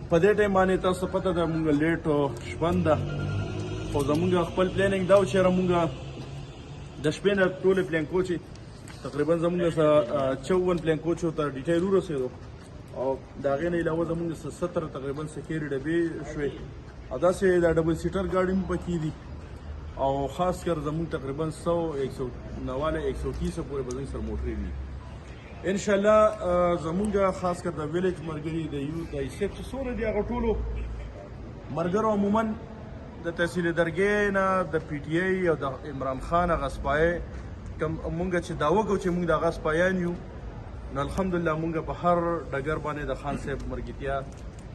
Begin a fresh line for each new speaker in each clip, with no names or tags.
په دې ټایم باندې تاسو پته ده مونږ لیټ شپه ده خو زمونږ خپل پلانینګ دا و چې مونږ د شپې نه ټولې پلان کوچې تقریبا زمونږ 54 پلان کوچو ته ډیټیل ورسېدو او د هغې نه علاوه زمونږ 70 تقریبا سکیري ډبې شوې او داسې د ډبل سیټر ګاډي هم پکې دي او خاص کر زمونږ تقریبا 100 130 پورې به زموږ سره موټرې دي انشاءالله زمونږ خاص کر د ویلیج ملګري د یوت د ایسیپ چې څومره دي هغه ټولو ملګرو عموما د تحصیل درګۍ نه د پی ټي آی او د عمران خان هغه سپایې کوم مونږ چې دعوه کوو چې مونږ د هغه سپایان یو نو الحمدلله مونږ په هر ډګر باندې د خان صاحب مرګتیا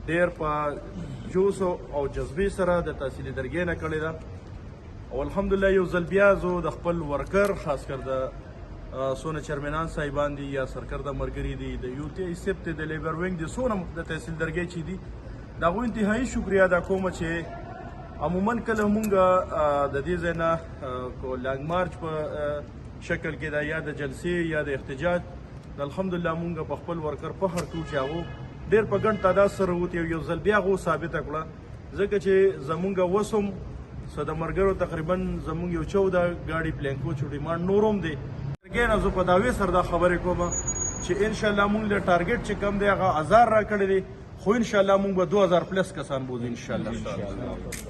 ډېر په جوش او جذبې سره د تحصیل درګۍ نه کړې ده او الحمدلله یو ځل بیا زه د خپل ورکر خاص کر د سونه چرمنان صاحبان دي یا سرکرده مرګري دي د یو تی سیب ته د لیبر وینګ دي سونه د تحصیل درګۍ چې دي دا غو انتهایی شکریا ادا کوم چې عموما کله مونږ د دې ځای نه کو لانګ مارچ په شکل کې دا یا د جلسې یا د احتجاج الحمدلله مونږ په خپل ورکر په هر ټول چې هغه ډېر په ګڼ تعداد سره وتی یو ځل بیا غو ثابته کړه ځکه چې زمونږ وسوم څه د مرګرو تقریبا زمونږ یو 14 ګاډي پلان کوچ ډیمانډ نوروم دی ګینه زه په داوی سره دا خبرې کوم چې ان شاء الله مونږ له ټارګټ چې کم دی هغه 1000 را کړی دی خو ان شاء الله مونږ به 2000 پلس کسان بوزو ان شاء الله